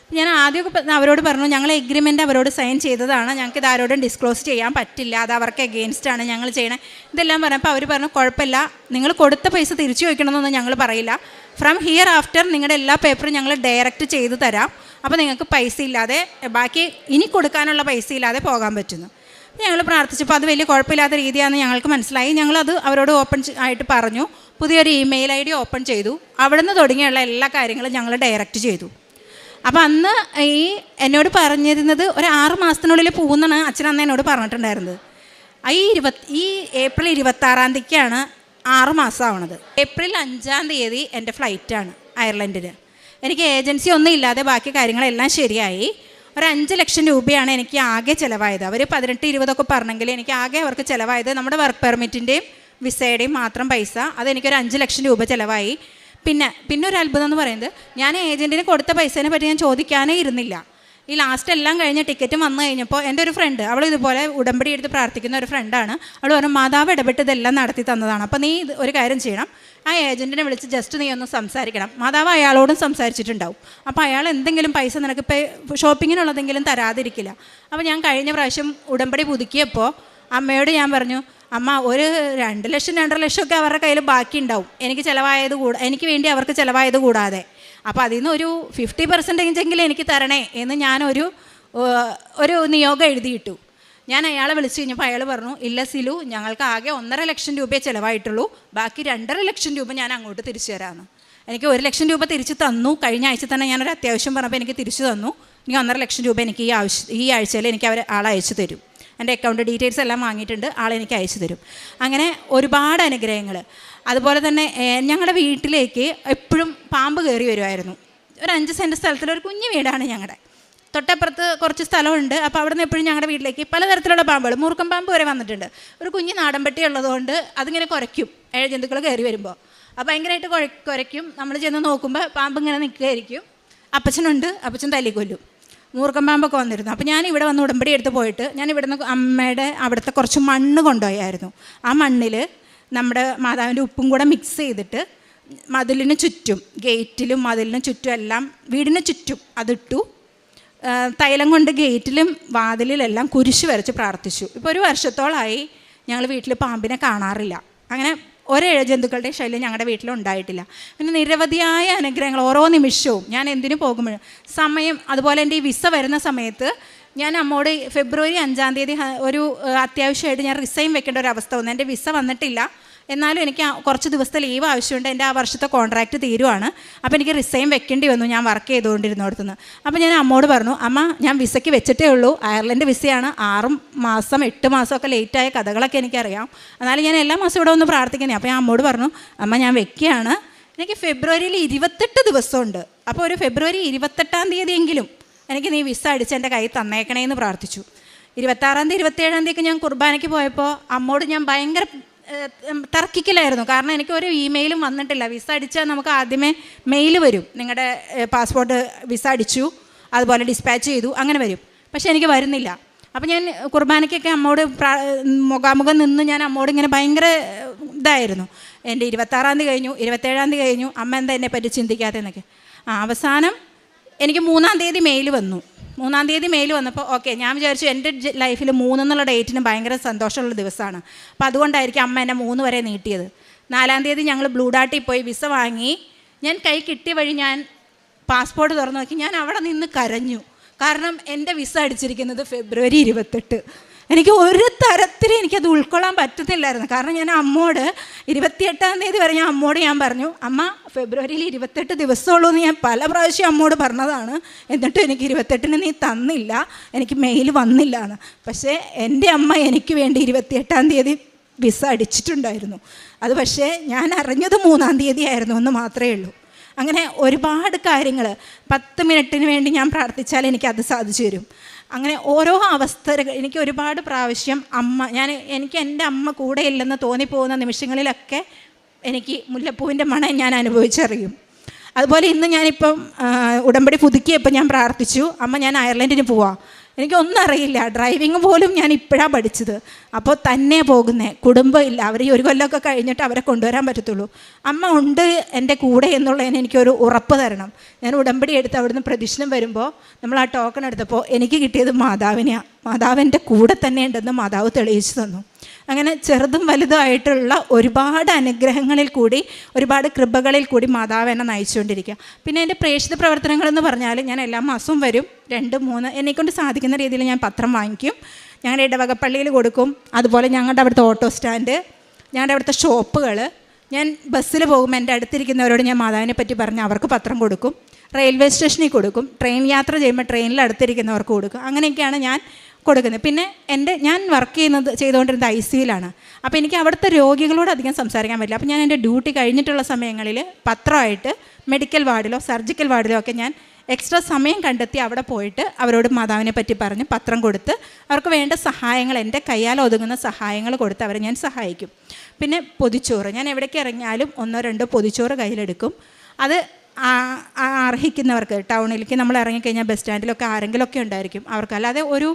ഞാൻ ആദ്യമൊക്കെ അവരോട് പറഞ്ഞു, ഞങ്ങൾ എഗ്രിമെൻ്റ് അവരോട് സൈൻ ചെയ്തതാണ്, ഞങ്ങൾക്ക് ഇത് ആരോടും ഡിസ്ക്ലോസ് ചെയ്യാൻ പറ്റില്ല, അത് അവർക്ക് എഗെയിൻസ്റ്റാണ് ഞങ്ങൾ ചെയ്യണേ, ഇതെല്ലാം പറഞ്ഞപ്പോൾ അവർ പറഞ്ഞു കുഴപ്പമില്ല, നിങ്ങൾ കൊടുത്ത പൈസ തിരിച്ചു വയ്ക്കണമെന്നൊന്നും ഞങ്ങൾ പറയില്ല, ഫ്രം ഹിയർ ആഫ്റ്റർ നിങ്ങളുടെ എല്ലാ പേപ്പറും ഞങ്ങൾ ഡയറക്റ്റ് ചെയ്ത് തരാം, അപ്പോൾ നിങ്ങൾക്ക് പൈസ ഇല്ലാതെ ബാക്കി ഇനി കൊടുക്കാനുള്ള പൈസ ഇല്ലാതെ പോകാൻ പറ്റുന്നു. ഞങ്ങൾ പ്രാർത്ഥിച്ചപ്പോൾ അത് വലിയ കുഴപ്പമില്ലാത്ത രീതിയാണെന്ന് ഞങ്ങൾക്ക് മനസ്സിലായി. ഞങ്ങളത് അവരോട് ഓപ്പൺ ആയിട്ട് പറഞ്ഞു. പുതിയൊരു ഇമെയിൽ ID ഓപ്പൺ ചെയ്തു. അവിടെ നിന്ന് തുടങ്ങിയുള്ള എല്ലാ കാര്യങ്ങളും ഞങ്ങൾ ഡയറക്റ്റ് ചെയ്തു. അപ്പോൾ അന്ന് എന്നോട് പറഞ്ഞിരുന്നത് ഒരു 6 മാസത്തിനുള്ളിൽ പോകുമെന്നാണ് അച്ഛൻ അന്ന് എന്നോട് പറഞ്ഞിട്ടുണ്ടായിരുന്നത്. ഈ ഏപ്രിൽ 26 6 മാസം ആവണത്. ഏപ്രിൽ 5 എൻ്റെ ഫ്ലൈറ്റാണ് അയർലൻഡിന്. എനിക്ക് ഏജൻസി ഒന്നും ഇല്ലാതെ ബാക്കി കാര്യങ്ങളെല്ലാം ശരിയായി. ഒരു 5 ലക്ഷം രൂപയാണ് എനിക്ക് ആകെ ചിലവായത്. അവർ 18-20 പറഞ്ഞെങ്കിൽ എനിക്ക് ആകെ അവർക്ക് ചിലവായത് നമ്മുടെ വർക്ക് പെർമിറ്റിൻ്റെയും വിസയുടെയും മാത്രം പൈസ. അതെനിക്കൊരു 5 ലക്ഷം രൂപ ചിലവായി. പിന്നെ ഒരു അത്ഭുതം എന്ന് പറയുന്നത്, ഞാൻ ഏജൻറ്റിന് കൊടുത്ത പൈസേനെ പറ്റി ഞാൻ ചോദിക്കാനേ ഇരുന്നില്ല. ഈ ലാസ്റ്റ് എല്ലാം കഴിഞ്ഞ് ടിക്കറ്റും വന്നു കഴിഞ്ഞപ്പോൾ എൻ്റെ ഒരു ഫ്രണ്ട്, അവൾ ഇതുപോലെ ഉടമ്പടി എടുത്ത് പ്രാർത്ഥിക്കുന്ന ഒരു ഫ്രണ്ടാണ്. അവൾ പറഞ്ഞു, മാതാവ് ഇടപെട്ട് ഇതെല്ലാം നടത്തി തന്നതാണ്. അപ്പോൾ നീ ഒരു കാര്യം ചെയ്യണം, ആ ഏജൻറ്റിനെ വിളിച്ച് ജസ്റ്റ് നീ ഒന്ന് സംസാരിക്കണം. മാതാവ് അയാളോടും സംസാരിച്ചിട്ടുണ്ടാവും. അപ്പോൾ അയാൾ എന്തെങ്കിലും പൈസ നിനക്ക് ഇപ്പോൾ ഷോപ്പിങ്ങിനുള്ളതെങ്കിലും തരാതിരിക്കില്ല. അപ്പോൾ ഞാൻ കഴിഞ്ഞ പ്രാവശ്യം ഉടമ്പടി പുതുക്കിയപ്പോൾ അമ്മയോട് ഞാൻ പറഞ്ഞു, അമ്മ ഒരു 2 ലക്ഷം 2.5 ലക്ഷമൊക്കെ അവരുടെ കയ്യിൽ ബാക്കി ഉണ്ടാവും, എനിക്ക് വേണ്ടി അവർക്ക് ചിലവായത് കൂടാതെ. അപ്പോൾ അതിൽ നിന്ന് ഒരു 50% എനിക്ക് തരണേ എന്ന് ഞാനൊരു നിയോഗം എഴുതിയിട്ടു. ഞാൻ അയാളെ വിളിച്ചു കഴിഞ്ഞപ്പോൾ അയാൾ പറഞ്ഞു, ഇല്ല സിലു, ഞങ്ങൾക്ക് ആകെ 1.5 ലക്ഷം രൂപയെ ചിലവായിട്ടുള്ളൂ, ബാക്കി 2.5 ലക്ഷം രൂപ ഞാൻ അങ്ങോട്ട് തിരിച്ചു തരാമെന്ന്. എനിക്ക് 1 ലക്ഷം രൂപ തിരിച്ചു തന്നു. കഴിഞ്ഞ ആഴ്ച തന്നെ ഞാനൊരു അത്യാവശ്യം പറഞ്ഞപ്പോൾ എനിക്ക് തിരിച്ചു തന്നു. ഇനി 1.5 ലക്ഷം രൂപ എനിക്ക് ഈ ആഴ്ചയിൽ എനിക്ക് ആൾ അയച്ചു തരും. എൻ്റെ അക്കൗണ്ട് ഡീറ്റെയിൽസ് എല്ലാം വാങ്ങിയിട്ടുണ്ട്, ആളെനിക്ക് അയച്ചു തരും. അങ്ങനെ ഒരുപാട് അനുഗ്രഹങ്ങൾ. അതുപോലെ തന്നെ ഞങ്ങളുടെ വീട്ടിലേക്ക് എപ്പോഴും പാമ്പ് കയറി വരുമായിരുന്നു. ഒരു 5 സെൻറ്റ് സ്ഥലത്തിലൊരു കുഞ്ഞു വീടാണ് ഞങ്ങളുടെ. തൊട്ടപ്പുറത്ത് കുറച്ച് സ്ഥലമുണ്ട്. അപ്പോൾ അവിടെ നിന്ന് എപ്പോഴും ഞങ്ങളുടെ വീട്ടിലേക്ക് പലതരത്തിലുള്ള പാമ്പുകൾ, മൂർക്കം പാമ്പ് വരെ വന്നിട്ടുണ്ട്. ഒരു കുഞ്ഞ് നാടൻപട്ടി ഉള്ളതുകൊണ്ട് അതിങ്ങനെ കുരയ്ക്കും ജന്തുക്കൾ കയറി വരുമ്പോൾ. അപ്പോൾ ഭയങ്കരമായിട്ട് കുരയ്ക്കും. നമ്മൾ ചെന്ന് നോക്കുമ്പോൾ പാമ്പ് ഇങ്ങനെ നിൽക്കുകയായിരിക്കും. അപ്പച്ചനുണ്ട്, അപ്പച്ചൻ തല്ലിക്കൊല്ലും. മൂർക്കം പാമ്പൊക്കെ വന്നിരുന്നു. അപ്പോൾ ഞാൻ ഇവിടെ വന്ന് ഉടമ്പടി എടുത്ത് പോയിട്ട് ഞാൻ ഇവിടുന്ന് അമ്മയുടെ അവിടുത്തെ കുറച്ച് മണ്ണ് കൊണ്ടുപോയായിരുന്നു. ആ മണ്ണിൽ നമ്മുടെ മാതാവിൻ്റെ ഉപ്പും കൂടെ മിക്സ് ചെയ്തിട്ട് മതിലിന് ചുറ്റും, ഗേറ്റിലും മതിലിന് ചുറ്റും എല്ലാം, വീടിന് ചുറ്റും അതിട്ടു. തൈലം കൊണ്ട് ഗേറ്റിലും വാതിലിലെല്ലാം കുരിശ് വരച്ച് പ്രാർത്ഥിച്ചു. ഇപ്പോൾ 1 വർഷത്തോളമായി ഞങ്ങൾ വീട്ടിൽ പാമ്പിനെ കാണാറില്ല. അങ്ങനെ ജന്തുക്കളുടെ ശല്യം ഞങ്ങളുടെ വീട്ടിലുണ്ടായിട്ടില്ല. പിന്നെ നിരവധിയായ അനുഗ്രഹങ്ങൾ ഓരോ നിമിഷവും ഞാൻ എന്തിനു പോകുമ്പോഴും സമയം. അതുപോലെ എൻ്റെ ഈ വിസ വരുന്ന സമയത്ത് ഞാൻ അമ്മോട് ഫെബ്രുവരി 5 ഒരു അത്യാവശ്യമായിട്ട് ഞാൻ റിസൈൻ വെക്കേണ്ട ഒരു അവസ്ഥ വന്നു. എൻ്റെ വിസ വന്നിട്ടില്ല, എന്നാലും എനിക്ക് കുറച്ച് ദിവസത്തെ ലീവ് ആവശ്യമുണ്ട്. എൻ്റെ ആ വർഷത്തെ കോൺട്രാക്റ്റ് തീരുവാണ്. അപ്പോൾ എനിക്ക് റിസൈൻ വെക്കേണ്ടി വന്നു ഞാൻ വർക്ക് ചെയ്തുകൊണ്ടിരുന്നിടത്തുനിന്ന്. അപ്പോൾ ഞാൻ അമ്മോട് പറഞ്ഞു, അമ്മ ഞാൻ വിസയ്ക്ക് വെച്ചിട്ടേ ഉള്ളൂ, അയർലൻഡ് വിസയാണ്, 6 മാസം 8 മാസമൊക്കെ ലേറ്റായ കഥകളൊക്കെ എനിക്കറിയാം, എന്നാലും ഞാൻ എല്ലാ മാസവും ഇവിടെ ഒന്ന് പ്രാർത്ഥിക്കുന്നത്. അപ്പോൾ ഞാൻ അമ്മോട് പറഞ്ഞു, അമ്മ ഞാൻ വെക്കുകയാണ്, എനിക്ക് ഫെബ്രുവരിയിൽ 28 ദിവസമുണ്ട്, അപ്പോൾ ഒരു ഫെബ്രുവരി 28 എനിക്ക് നീ വിസ അടിച്ച് എൻ്റെ കയ്യിൽ തന്നേക്കണേന്ന് പ്രാർത്ഥിച്ചു. 26 27 ഞാൻ കുർബാനയ്ക്ക് പോയപ്പോൾ അമ്മോട് ഞാൻ ഭയങ്കര തർക്കിക്കലായിരുന്നു. കാരണം എനിക്കൊരു ഇമെയിലും വന്നിട്ടില്ല. വിസ അടിച്ചാൽ നമുക്ക് ആദ്യമേ മെയിൽ വരും, നിങ്ങളുടെ പാസ്പോർട്ട് വിസ അടിച്ചു, അതുപോലെ ഡിസ്പാച്ച് ചെയ്തു, അങ്ങനെ വരും. പക്ഷേ എനിക്ക് വരുന്നില്ല. അപ്പോൾ ഞാൻ കുർബാനയ്ക്കൊക്കെ അമ്മോട് മുഖാമുഖം നിന്ന് ഞാൻ അമ്മോട് ഇങ്ങനെ ഭയങ്കര ഇതായിരുന്നു. എൻ്റെ 26 കഴിഞ്ഞു, 27 കഴിഞ്ഞു, അമ്മ എന്താ എന്നെപ്പറ്റി ചിന്തിക്കാത്തതെന്നൊക്കെ. അവസാനം എനിക്ക് 3 മെയിൽ വന്നു. 3 മെയിൽ വന്നപ്പോൾ ഓക്കെ, ഞാൻ വിചാരിച്ചു എൻ്റെ ലൈഫിൽ 3 എന്നുള്ള ഡേറ്റിന് ഭയങ്കര സന്തോഷമുള്ള ദിവസമാണ്. അപ്പോൾ അതുകൊണ്ടായിരിക്കും അമ്മ എന്നെ 3 വരെ നീട്ടിയത്. 4 ഞങ്ങൾ ബ്ലൂ ഡാർട്ടിൽ പോയി വിസ വാങ്ങി. ഞാൻ കൈ കിട്ടിയ വഴി ഞാൻ പാസ്പോർട്ട് തുറന്നു നോക്കി. ഞാൻ അവിടെ നിന്ന് കരഞ്ഞു. കാരണം എൻ്റെ വിസ അടിച്ചിരിക്കുന്നത് ഫെബ്രുവരി 28. എനിക്ക് ഒരു തരത്തിൽ എനിക്കത് ഉൾക്കൊള്ളാൻ പറ്റുന്നില്ലായിരുന്നു. കാരണം ഞാൻ അമ്മോട് 28 വരെ ഞാൻ അമ്മോട് പറഞ്ഞു, അമ്മ ഫെബ്രുവരിയിൽ 28 ദിവസമുള്ളൂ എന്ന് ഞാൻ പല പ്രാവശ്യം അമ്മോട് പറഞ്ഞതാണ്. എന്നിട്ടും എനിക്ക് 28 നീ തന്നില്ല, എനിക്ക് മെയിൽ വന്നില്ല എന്ന്. പക്ഷേ എൻ്റെ അമ്മ എനിക്ക് വേണ്ടി 28 വിസ അടിച്ചിട്ടുണ്ടായിരുന്നു. അത് പക്ഷേ ഞാൻ അറിഞ്ഞത് 3 ആയിരുന്നു എന്ന് മാത്രമേ ഉള്ളൂ. അങ്ങനെ ഒരുപാട് കാര്യങ്ങൾ 10 മിനിറ്റിന് വേണ്ടി ഞാൻ പ്രാർത്ഥിച്ചാൽ എനിക്കത് സാധിച്ചു തരും. അങ്ങനെ ഓരോ അവസ്ഥകൾ എനിക്ക് ഒരുപാട് പ്രാവശ്യം എനിക്ക് എൻ്റെ അമ്മ കൂടെ ഇല്ലെന്ന് തോന്നിപ്പോകുന്ന നിമിഷങ്ങളിലൊക്കെ എനിക്ക് മുല്ലപ്പൂവിൻ്റെ മണം ഞാൻ അനുഭവിച്ചറിയും. അതുപോലെ ഇന്ന് ഞാനിപ്പം ഉടമ്പടി പുതുക്കിയപ്പോൾ ഞാൻ പ്രാർത്ഥിച്ചു, അമ്മ ഞാൻ അയർലൻഡിന് പോവാം. എനിക്കൊന്നും അറിയില്ല, ഡ്രൈവിങ് പോലും ഞാൻ ഇപ്പോഴാണ് പഠിച്ചത്. അപ്പോൾ തന്നെ പോകുന്നേ, കുടുംബമില്ല, അവർ ഈ 1 കൊല്ലമൊക്കെ കഴിഞ്ഞിട്ട് അവരെ കൊണ്ടുവരാൻ പറ്റത്തുള്ളൂ. അമ്മ ഉണ്ട് എൻ്റെ കൂടെ എന്നുള്ളതിന് എനിക്കൊരു ഉറപ്പ് തരണം. ഞാൻ ഉടമ്പടി എടുത്ത് അവിടുന്ന് പ്രദക്ഷിണം വരുമ്പോൾ നമ്മൾ ആ ടോക്കൺ എടുത്തപ്പോൾ എനിക്ക് കിട്ടിയത് മാതാവിനെയാണ്. മാതാവ് എൻ്റെ കൂടെ തന്നെ ഉണ്ടെന്ന് മാതാവ് തെളിയിച്ചു തന്നു. അങ്ങനെ ചെറുതും വലുതുമായിട്ടുള്ള ഒരുപാട് അനുഗ്രഹങ്ങളിൽ കൂടി, ഒരുപാട് കൃപകളിൽ കൂടി മാതാവ് എന്നെ നയിച്ചുകൊണ്ടിരിക്കുക. പിന്നെ എൻ്റെ പ്രേക്ഷിത പ്രവർത്തനങ്ങളെന്ന് പറഞ്ഞാൽ ഞാൻ എല്ലാ മാസവും വരും, 2-3 എന്നെക്കൊണ്ട് സാധിക്കുന്ന രീതിയിൽ ഞാൻ പത്രം വാങ്ങിക്കും, ഞങ്ങളുടെ ഇടവകപ്പള്ളിയിൽ കൊടുക്കും. അതുപോലെ ഞങ്ങളുടെ അവിടുത്തെ ഓട്ടോ സ്റ്റാൻഡ്, ഞങ്ങളുടെ അവിടുത്തെ ഷോപ്പുകൾ, ഞാൻ ബസ്സിൽ പോകുമ്പോൾ എൻ്റെ അടുത്തിരിക്കുന്നവരോട് ഞാൻ മാതാവിനെ പറ്റി പറഞ്ഞ് അവർക്ക് പത്രം കൊടുക്കും, റെയിൽവേ സ്റ്റേഷനിൽ കൊടുക്കും, ട്രെയിൻ യാത്ര ചെയ്യുമ്പോൾ ട്രെയിനിൽ അടുത്തിരിക്കുന്നവർക്ക് കൊടുക്കും. അങ്ങനെയൊക്കെയാണ് ഞാൻ കൊടുക്കുന്നത്. പിന്നെ ഞാൻ വർക്ക് ചെയ്തുകൊണ്ടിരുന്നത് ICUവിലാണ്. അപ്പോൾ എനിക്ക് അവിടുത്തെ രോഗികളോട് അധികം സംസാരിക്കാൻ പറ്റില്ല. അപ്പോൾ ഞാൻ എൻ്റെ ഡ്യൂട്ടി കഴിഞ്ഞിട്ടുള്ള സമയങ്ങളിൽ പത്രമായിട്ട് മെഡിക്കൽ വാർഡിലോ സർജിക്കൽ വാർഡിലോ ഒക്കെ ഞാൻ എക്സ്ട്രാ സമയം കണ്ടെത്തി അവിടെ പോയിട്ട് അവരോട് മാതാവിനെ പറ്റി പറഞ്ഞ് പത്രം കൊടുത്ത് അവർക്ക് വേണ്ട സഹായങ്ങൾ, എൻ്റെ കയ്യാൽ ഒതുങ്ങുന്ന സഹായങ്ങൾ കൊടുത്ത് അവരെ ഞാൻ സഹായിക്കും. പിന്നെ പൊതിച്ചോറ്, ഞാൻ എവിടേക്ക് ഇറങ്ങിയാലും 1-2 പൊതിച്ചോറ് കയ്യിലെടുക്കും. അത് അർഹിക്കുന്നവർക്ക്, ടൗണിലേക്ക് നമ്മൾ ഇറങ്ങിക്കഴിഞ്ഞാൽ ബസ് സ്റ്റാൻഡിലൊക്കെ ആരെങ്കിലുമൊക്കെ ഉണ്ടായിരിക്കും അവർക്ക്. അല്ലാതെ ഒരു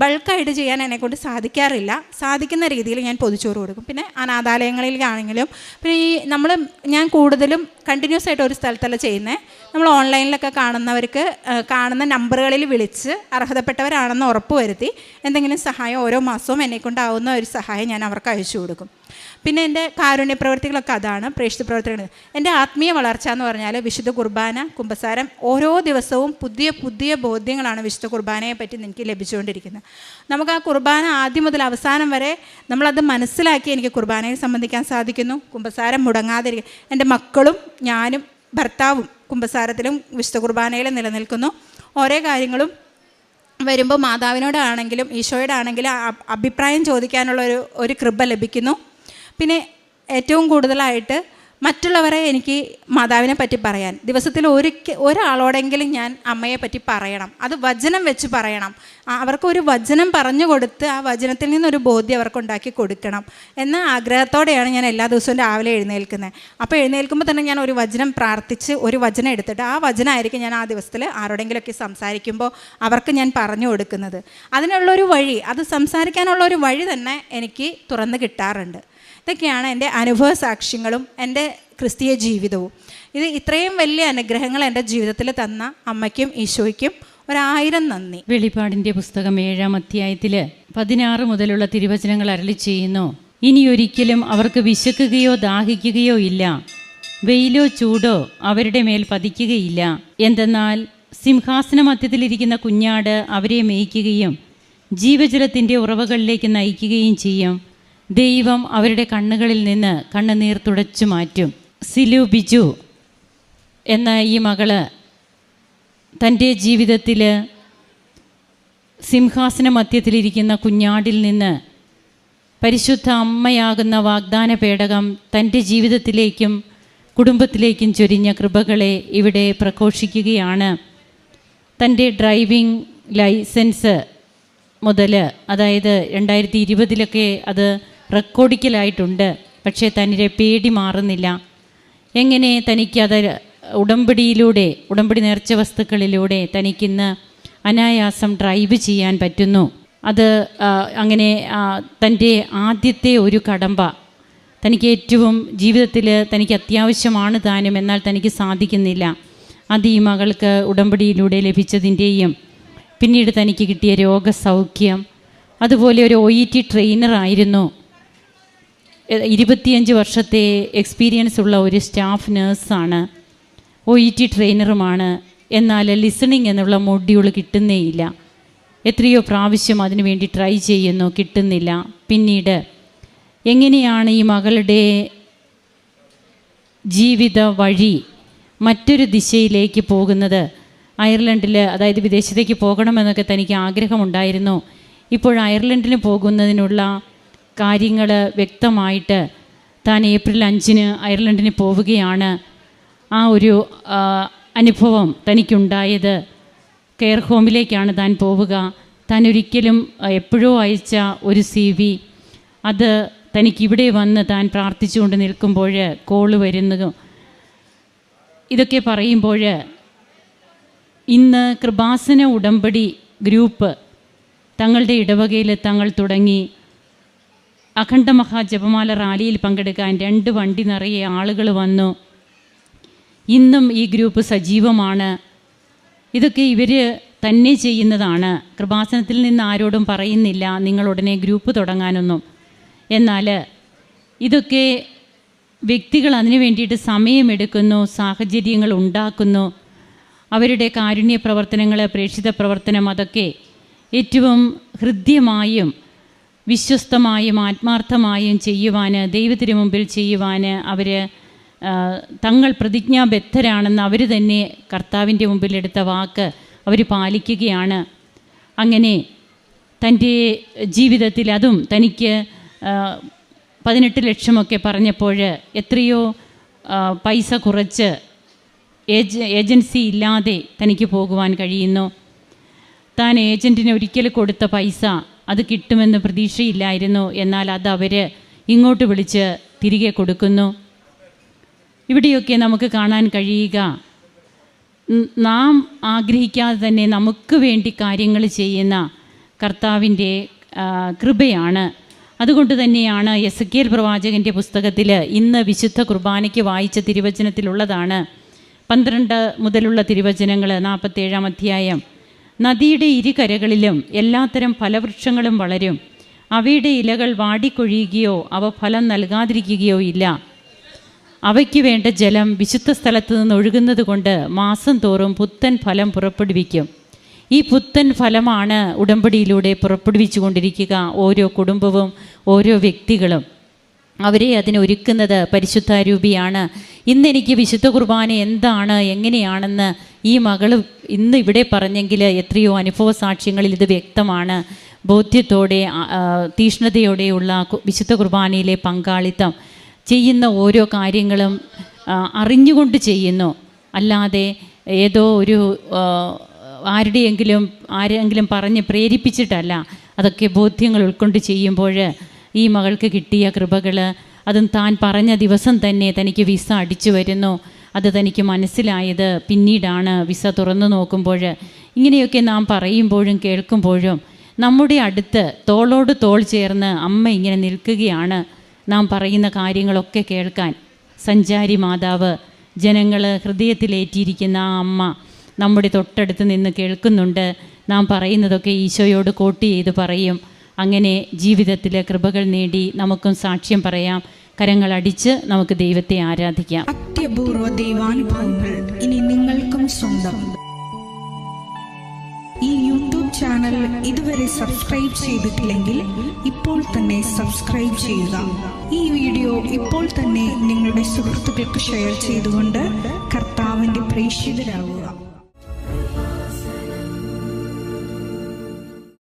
ബൾക്കായിട്ട് ചെയ്യാൻ എന്നെക്കൊണ്ട് സാധിക്കാറില്ല. സാധിക്കുന്ന രീതിയിൽ ഞാൻ പൊതിച്ചോറ് കൊടുക്കും. പിന്നെ അനാഥാലയങ്ങളിലാണെങ്കിലും, പിന്നെ ഞാൻ കൂടുതലും കണ്ടിന്യൂസ് ആയിട്ട് ഒരു സ്ഥലത്തല്ല ചെയ്യുന്നത്. നമ്മൾ ഓൺലൈനിലൊക്കെ കാണുന്ന നമ്പറുകളിൽ വിളിച്ച് അർഹതപ്പെട്ടവരാണെന്ന് ഉറപ്പ് വരുത്തി എന്തെങ്കിലും സഹായം ഓരോ മാസവും എന്നെക്കൊണ്ടാവുന്ന ഒരു സഹായം ഞാൻ അവർക്ക് അയച്ചു കൊടുക്കും. പിന്നെ എൻ്റെ കാരുണ്യ പ്രവൃത്തികളൊക്കെ അതാണ്, പ്രേക്ഷിത പ്രവർത്തനങ്ങൾ. എൻ്റെ ആത്മീയ വളർച്ച എന്ന് പറഞ്ഞാൽ വിശുദ്ധ കുർബാന, കുമ്പസാരം, ഓരോ ദിവസവും പുതിയ പുതിയ ബോധ്യങ്ങളാണ് വിശുദ്ധ കുർബാനയെ പറ്റി എനിക്ക് ലഭിച്ചുകൊണ്ടിരിക്കുന്നത്. നമുക്ക് ആ കുർബാന ആദ്യം മുതൽ അവസാനം വരെ നമ്മളത് മനസ്സിലാക്കി എനിക്ക് കുർബാനയെ സംബന്ധിക്കാൻ സാധിക്കുന്നു. കുമ്പസാരം മുടങ്ങാതിരിക്കുക, എൻ്റെ മക്കളും ഞാനും ഭർത്താവും കുമ്പസാരത്തിലും വിശുദ്ധ കുർബാനയിലും നിലനിൽക്കുന്നു. ഓരോ കാര്യങ്ങളും വരുമ്പോൾ മാതാവിനോടാണെങ്കിലും ഈശോയോടാണെങ്കിലും അഭിപ്രായം ചോദിക്കാനുള്ള ഒരു കൃപ ലഭിക്കുന്നു. പിന്നെ ഏറ്റവും കൂടുതലായിട്ട് മറ്റുള്ളവരെ എനിക്ക് മാതാവിനെ പറ്റി പറയാൻ, ദിവസത്തിൽ ഒരാളോടെങ്കിലും ഞാൻ അമ്മയെ പറ്റി പറയണം. അത് വചനം വെച്ച് പറയണം. അവർക്കൊരു വചനം പറഞ്ഞു കൊടുത്ത് ആ വചനത്തിൽ നിന്നൊരു ബോധ്യം അവർക്കുണ്ടാക്കി കൊടുക്കണം എന്ന ആഗ്രഹത്തോടെയാണ് ഞാൻ എല്ലാ ദിവസവും രാവിലെ എഴുന്നേൽക്കുന്നത്. അപ്പോൾ എഴുന്നേൽക്കുമ്പോൾ തന്നെ ഞാൻ ഒരു വചനം പ്രാർത്ഥിച്ച് ഒരു വചനം എടുത്തിട്ട് ആ വചനമായിരിക്കും ഞാൻ ആ ദിവസത്തിൽ ആരോടെങ്കിലുമൊക്കെ സംസാരിക്കുമ്പോൾ അവർക്ക് ഞാൻ പറഞ്ഞു കൊടുക്കുന്നത്. അതിനുള്ളൊരു വഴി, അത് സംസാരിക്കാനുള്ളൊരു വഴി തന്നെ എനിക്ക് തുറന്ന് കിട്ടാറുണ്ട്. ഇതൊക്കെയാണ് എൻ്റെ അനുഭവ സാക്ഷ്യങ്ങളും എൻ്റെ ക്രിസ്തീയ ജീവിതവും. ഇത്രയും വലിയ അനുഗ്രഹങ്ങൾ എൻ്റെ ജീവിതത്തിൽ തന്ന അമ്മയ്ക്കും ഈശോയ്ക്കും 1000 നന്ദി. വെളിപ്പാടിൻ്റെ പുസ്തകം 7-ാം അധ്യായത്തിൽ 16 മുതലുള്ള തിരുവചനങ്ങൾ അരുളി ചെയ്യുന്നു: ഇനിയൊരിക്കലും അവർക്ക് വിശക്കുകയോ ദാഹിക്കുകയോ ഇല്ല, വെയിലോ ചൂടോ അവരുടെ മേൽ പതിക്കുകയില്ല. എന്തെന്നാൽ സിംഹാസന മധ്യത്തിലിരിക്കുന്ന കുഞ്ഞാട് അവരെ മേയ്ക്കുകയും ജീവജലത്തിൻ്റെ ഉറവകളിലേക്ക് നയിക്കുകയും ചെയ്യും. ദൈവം അവരുടെ കണ്ണുകളിൽ നിന്ന് കണ്ണുനീർ തുടച്ചു മാറ്റും. സിലു ബിജു എന്ന ഈ മകള് തൻ്റെ ജീവിതത്തിൽ സിംഹാസന മധ്യത്തിലിരിക്കുന്ന കുഞ്ഞാടിൽ നിന്ന് പരിശുദ്ധ അമ്മയാകുന്ന വാഗ്ദാന പേടകം തൻ്റെ ജീവിതത്തിലേക്കും കുടുംബത്തിലേക്കും ചൊരിഞ്ഞ കൃപകളെ ഇവിടെ പ്രഘോഷിക്കുകയാണ്. തൻ്റെ ഡ്രൈവിംഗ് ലൈസൻസ് മുതൽ, അതായത് 2020 അത് റെക്കോർഡിക്കലായിട്ടുണ്ട്. പക്ഷേ തൻ്റെ പേടി മാറുന്നില്ല. എങ്ങനെ തനിക്കത് ഉടമ്പടി നേർച്ച വസ്തുക്കളിലൂടെ തനിക്കിന്ന് അനായാസം ഡ്രൈവ് ചെയ്യാൻ പറ്റുന്നു. അത് അങ്ങനെ തൻ്റെ ആദ്യത്തെ ഒരു കടമ്പ തനിക്ക് ഏറ്റവും ജീവിതത്തിൽ തനിക്ക് അത്യാവശ്യമാണ് താനും, എന്നാൽ തനിക്ക് സാധിക്കുന്നില്ല. അത് ഈ മകൾക്ക് ഉടമ്പടിയിലൂടെ ലഭിച്ചതിൻ്റെയും പിന്നീട് തനിക്ക് കിട്ടിയ രോഗസൗഖ്യം, അതുപോലെ ഒരു OET ട്രെയിനറായിരുന്നു. 25 വർഷത്തെ എക്സ്പീരിയൻസ് ഉള്ള ഒരു സ്റ്റാഫ് നേഴ്സാണ്, OET ട്രെയിനറുമാണ്. എന്നാൽ ലിസണിങ് എന്നുള്ള മൊഡ്യൂൾ കിട്ടുന്നേയില്ല. എത്രയോ പ്രാവശ്യം അതിനു വേണ്ടി ട്രൈ ചെയ്യുന്നു, കിട്ടുന്നില്ല. പിന്നീട് എങ്ങനെയാണ് ഈ മകളുടെ ജീവിത വഴി മറ്റൊരു ദിശയിലേക്ക് പോകുന്നത്? അയർലൻഡിൽ, അതായത് വിദേശത്തേക്ക് പോകണമെന്നൊക്കെ തനിക്ക് ആഗ്രഹമുണ്ടായിരുന്നു. ഇപ്പോൾ അയർലൻഡിന് പോകുന്നതിനുള്ള കാര്യങ്ങൾ വ്യക്തമായിട്ട് താൻ ഏപ്രിൽ 5 അയർലൻഡിന് പോവുകയാണ്. ആ ഒരു അനുഭവം തനിക്കുണ്ടായത് കെയർ ഹോമിലേക്കാണ് താൻ പോവുക. താൻ ഒരിക്കലും എപ്പോഴോ അയച്ച ഒരു CV അത് തനിക്കിവിടെ വന്ന് താൻ പ്രാർത്ഥിച്ചുകൊണ്ട് നിൽക്കുമ്പോൾ കോള് വരുന്നു. ഇതൊക്കെ പറയുമ്പോൾ ഇന്ന് കൃപാസന ഉടമ്പടി ഗ്രൂപ്പ് തങ്ങളുടെ ഇടവകയിൽ തങ്ങൾ തുടങ്ങി. അഖണ്ഡ മഹാജപമാല റാലിയിൽ പങ്കെടുക്കാൻ 2 വണ്ടി നിറയെ ആളുകൾ വന്നു. ഇന്നും ഈ ഗ്രൂപ്പ് സജീവമാണ്. ഇതൊക്കെ ഇവർ തന്നെ ചെയ്യുന്നതാണ്. കൃപാസനത്തിൽ നിന്ന് ആരോടും പറയുന്നില്ല നിങ്ങളുടനെ ഗ്രൂപ്പ് തുടങ്ങാനൊന്നും. എന്നാൽ ഇതൊക്കെ വ്യക്തികൾ അതിനു വേണ്ടിയിട്ട് സമയമെടുക്കുന്നു, സാഹചര്യങ്ങൾ ഉണ്ടാക്കുന്നു. അവരുടെ കാരുണ്യ പ്രവർത്തനങ്ങൾ, പ്രേക്ഷിത പ്രവർത്തനം അതൊക്കെ ഏറ്റവും ഹൃദ്യമായും വിശ്വസ്തമായും ആത്മാർത്ഥമായും ചെയ്യുവാൻ, ദൈവത്തിന് മുമ്പിൽ ചെയ്യുവാൻ അവർ തങ്ങൾ പ്രതിജ്ഞാബദ്ധരാണെന്ന് അവർ തന്നെ കർത്താവിൻ്റെ മുമ്പിൽ എടുത്ത വാക്ക് അവർ പാലിക്കുകയാണ്. അങ്ങനെ തൻ്റെ ജീവിതത്തിൽ അതും തനിക്ക് 18 ലക്ഷമൊക്കെ പറഞ്ഞപ്പോൾ എത്രയോ പൈസ കുറച്ച് ഏജൻസി ഇല്ലാതെ തനിക്ക് പോകുവാൻ കഴിയുന്നു. താൻ ഏജൻറ്റിന് ഒരിക്കൽ കൊടുത്ത പൈസ അത് കിട്ടുമെന്ന് പ്രതീക്ഷയില്ലായിരുന്നു. എന്നാൽ അത് അവർ ഇങ്ങോട്ട് വിളിച്ച് തിരികെ കൊടുക്കുന്നു. ഇവിടെയൊക്കെ നമുക്ക് കാണാൻ കഴിയുക, നാം ആഗ്രഹിക്കാതെ തന്നെ നമുക്ക് വേണ്ടി കാര്യങ്ങൾ ചെയ്യുന്ന കർത്താവിൻ്റെ കൃപയാണ്. അതുകൊണ്ട് തന്നെയാണ് എസെക്കിയേൽ പ്രവാചകൻ്റെ പുസ്തകത്തിൽ ഇന്ന് വിശുദ്ധ കുർബാനയ്ക്ക് വായിച്ച തിരുവചനത്തിലുള്ളതാണ്. 12 മുതലുള്ള തിരുവചനങ്ങൾ, 47-ാം അധ്യായം. നദിയുടെ ഇരുകരകളിലും എല്ലാത്തരം ഫലവൃക്ഷങ്ങളും വളരും, അവയുടെ ഇലകൾ വാടിക്കൊഴിയുകയോ അവ ഫലം നൽകാതിരിക്കുകയോ ഇല്ല. അവയ്ക്ക് വേണ്ട ജലം വിശുദ്ധ സ്ഥലത്ത് നിന്ന് ഒഴുകുന്നത് കൊണ്ട് മാസം തോറും പുത്തൻ ഫലം പുറപ്പെടുവിക്കും. ഈ പുത്തൻ ഫലമാണ് ഉടമ്പടിയിലൂടെ പുറപ്പെടുവിച്ചു കൊണ്ടിരിക്കുക ഓരോ കുടുംബവും ഓരോ വ്യക്തികളും. അവരെ അതിനൊരുക്കുന്നത് പരിശുദ്ധാരൂപിയാണ്. ഇന്നെനിക്ക് വിശുദ്ധ കുർബാന എന്താണ്, എങ്ങനെയാണെന്ന് ഈ മകൾ ഇന്ന് ഇവിടെ പറഞ്ഞെങ്കിൽ എത്രയോ അനുഭവ സാക്ഷ്യങ്ങളിൽ ഇത് വ്യക്തമാണ്. ബോധ്യത്തോടെ തീഷ്ണതയോടെയുള്ള വിശുദ്ധ കുർബാനയിലെ പങ്കാളിത്തം, ചെയ്യുന്ന ഓരോ കാര്യങ്ങളും അറിഞ്ഞുകൊണ്ട് ചെയ്യുന്നു, അല്ലാതെ ഏതോ ഒരു ആരെങ്കിലും പറഞ്ഞ് പ്രേരിപ്പിച്ചിട്ടല്ല. അതൊക്കെ ബോധ്യങ്ങൾ ഉൾക്കൊണ്ട് ചെയ്യുമ്പോൾ ഈ മകൾക്ക് കിട്ടിയ കൃപകൾ, അതും താൻ പറഞ്ഞ ദിവസം തന്നെ തനിക്ക് വിസ അടിച്ചു വരുന്നു. അത് തനിക്ക് മനസ്സിലായത് പിന്നീടാണ്, വിസ തുറന്നു നോക്കുമ്പോൾ. ഇങ്ങനെയൊക്കെ നാം പറയുമ്പോഴും കേൾക്കുമ്പോഴും നമ്മുടെ അടുത്ത് തോളോട് തോൾ ചേർന്ന് അമ്മ ഇങ്ങനെ നിൽക്കുകയാണ്, നാം പറയുന്ന കാര്യങ്ങളൊക്കെ കേൾക്കാൻ. സഞ്ചാരി മാതാവ്, ജനങ്ങൾ ഹൃദയത്തിലേറ്റിയിരിക്കുന്ന ആ അമ്മ നമ്മുടെ തൊട്ടടുത്ത് നിന്ന് കേൾക്കുന്നുണ്ട്. നാം പറയുന്നതൊക്കെ ഈശോയോട് കോട്ട് ചെയ്ത് പറയും. അങ്ങനെ ജീവിതത്തിൽ കൃപകൾ നേടി നമുക്കും സാക്ഷ്യം പറയാം. കരങ്ങളടിച്ച് നമുക്ക് ദൈവത്തെ ആരാധിക്കാം. അത്യപൂർവ ദൈവാനുഭവങ്ങൾ ഇനി നിങ്ങൾക്കും സ്വന്തം. ഈ യൂട്യൂബ് ചാനൽ ഇതുവരെ സബ്സ്ക്രൈബ് ചെയ്തിട്ടില്ലെങ്കിൽ ഇപ്പോൾ തന്നെ സബ്സ്ക്രൈബ് ചെയ്യുക. ഈ വീഡിയോ ഇപ്പോൾ തന്നെ നിങ്ങളുടെ സുഹൃത്തുക്കൾക്ക് ഷെയർ ചെയ്തുകൊണ്ട് കർത്താവിൻ്റെ പ്രേക്ഷിതരാകുക.